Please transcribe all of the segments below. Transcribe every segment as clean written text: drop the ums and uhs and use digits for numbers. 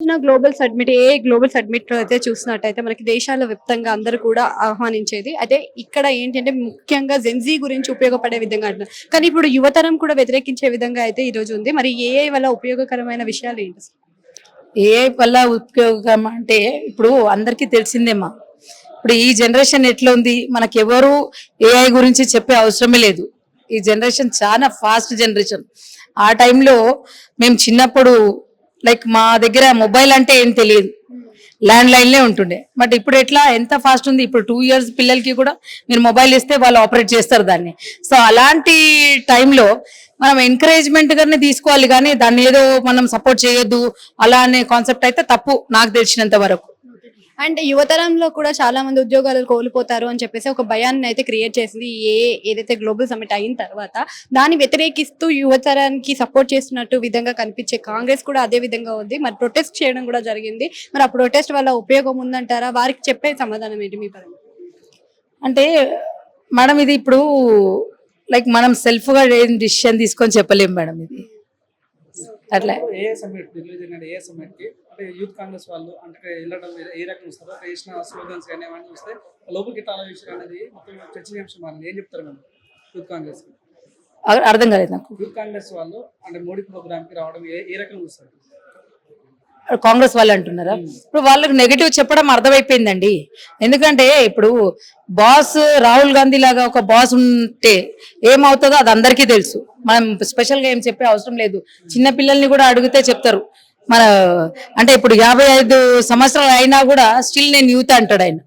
Global submit global submit లో అయితే చూసినట్టయితే మనకి దేశాల వ్యాప్తంగా అందరూ కూడా ఆహ్వానించేది. అయితే ఇక్కడ ఏంటంటే ముఖ్యంగా జెన్జీ గురించి ఉపయోగపడే విధంగా అంటున్నారు. కానీ ఇప్పుడు యువతరం కూడా వ్యతిరేకించే విధంగా అయితే ఈ రోజు ఉంది. మరి ఏఐ వల్ల ఉపయోగకరమైన విషయాలు ఏంటి? ఏఐ వల్ల ఉపయోగం అంటే ఇప్పుడు అందరికీ తెలిసిందేమా. ఇప్పుడు ఈ జనరేషన్ ఎట్లా ఉంది, మనకెవరు ఏఐ గురించి చెప్పే అవసరమే లేదు. ఈ జనరేషన్ చాలా ఫాస్ట్ జనరేషన్. ఆ టైంలో మేము చిన్నప్పుడు లైక్ మా దగ్గర మొబైల్ అంటే ఏం తెలియదు, ల్యాండ్ లైన్లే ఉంటుండే. బట్ ఇప్పుడు ఎట్లా ఎంత ఫాస్ట్ ఉంది. ఇప్పుడు 2 years పిల్లలకి కూడా మీరు మొబైల్ ఇస్తే వాళ్ళు ఆపరేట్ చేస్తారు దాన్ని. సో అలాంటి టైంలో మనం ఎంకరేజ్మెంట్ గానే తీసుకోవాలి, కానీ దాన్ని ఏదో మనం సపోర్ట్ చేయొద్దు అలా అనే కాన్సెప్ట్ అయితే తప్పు నాకు తెలిసినంత వరకు. అంటే యువతరంలో కూడా చాలా మంది ఉద్యోగాలు కోల్పోతారు అని చెప్పేసి ఒక భయాన్ని అయితే క్రియేట్ చేసింది ఏదైతే గ్లోబల్ సమ్మిట్ అయిన తర్వాత. దాన్ని వ్యతిరేకిస్తూ యువతరానికి సపోర్ట్ చేస్తున్నట్టు విధంగా కనిపించే కాంగ్రెస్ కూడా అదే విధంగా ఉంది. మరి ప్రొటెస్ట్ చేయడం కూడా జరిగింది. మరి ఆ ప్రొటెస్ట్ వల్ల ఉపయోగం ఉందంటారా? వారికి చెప్పే సమాధానం ఏంటి మీ పరంగా? అంటే మేడం ఇది ఇప్పుడు లైక్ మనం సెల్ఫ్ గా ఏం డిసిషన్ తీసుకొని చెప్పలేము మేడం. ఇది అట్లా యూత్ కాంగ్రెస్ వాళ్ళు అంటే వెళ్ళడం ఏ రకంగా వస్తారో చేసిన స్లోగన్స్ కానీ అవన్నీ వస్తే లోపలికి ఎట్లా ఆలోచించారు అనేది మొత్తం చర్చనీయాంశం. వాళ్ళు ఏం చెప్తారు మేడం యూత్ కాంగ్రెస్ అర్థం కాలేదు నాకు. యూత్ కాంగ్రెస్ వాళ్ళు అంటే మోడీ ప్రోగ్రామ్ కి రావడం ఏ రకంగా వస్తారు? కాంగ్రెస్ వాళ్ళు అంటున్నారా? ఇప్పుడు వాళ్ళకి నెగటివ్ చెప్పడం అర్థమైపోయిందండి. ఎందుకంటే ఇప్పుడు బాస్ రాహుల్ గాంధీ లాగా ఒక బాస్ ఉంటే ఏమవుతుందో అది అందరికీ తెలుసు. మనం స్పెషల్ గా ఏం చెప్పే అవసరం లేదు. చిన్న పిల్లల్ని కూడా అడిగితే చెప్తారు. మన అంటే ఇప్పుడు 55 సంవత్సరాలు అయినా కూడా స్టిల్ నేను యూత్ అంటాడు ఆయన.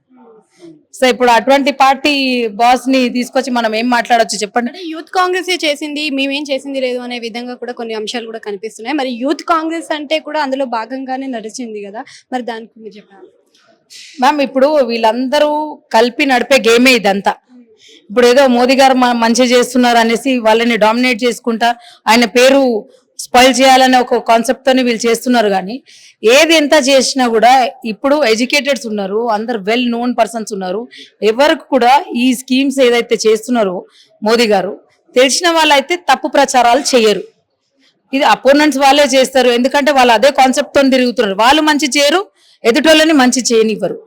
సో ఇప్పుడు అటువంటి పార్టీ బాస్ ని తీసుకొచ్చి మనం ఏం మాట్లాడొచ్చు చెప్పండి. యూత్ కాంగ్రెస్ చేసింది, మేమేం చేసింది లేదు అనే విధంగా కూడా కొన్ని అంశాలు కూడా కనిపిస్తున్నాయి. మరి యూత్ కాంగ్రెస్ అంటే కూడా అందులో భాగంగానే నడిచింది కదా, మరి దానికి మీరు చెప్పాలి మ్యామ్. ఇప్పుడు వీళ్ళందరూ కలిపి నడిపే గేమే ఇదంతా. ఇప్పుడు ఏదో మోదీ గారు మంచి చేస్తున్నారు అనేసి వాళ్ళని డామినేట్ చేసుకుంటా ఆయన పేరు స్పాయిల్ చేయాలనే ఒక కాన్సెప్ట్ తోని వీళ్ళు చేస్తున్నారు. కానీ ఏది ఎంత చేసినా కూడా ఇప్పుడు ఎడ్యుకేటెడ్స్ ఉన్నారు, అందరు వెల్ నోన్ పర్సన్స్ ఉన్నారు. ఎవరికి కూడా ఈ స్కీమ్స్ ఏదైతే చేస్తున్నారో మోదీ గారు తెలిసిన వాళ్ళైతే తప్పు ప్రచారాలు చేయరు. ఇది అపోనెంట్స్ వాళ్ళే చేస్తారు. ఎందుకంటే వాళ్ళు అదే కాన్సెప్ట్ తో తిరుగుతున్నారు. వాళ్ళు మంచి చేయరు, ఎదుటోళ్ళని మంచి చేయనివ్వరు.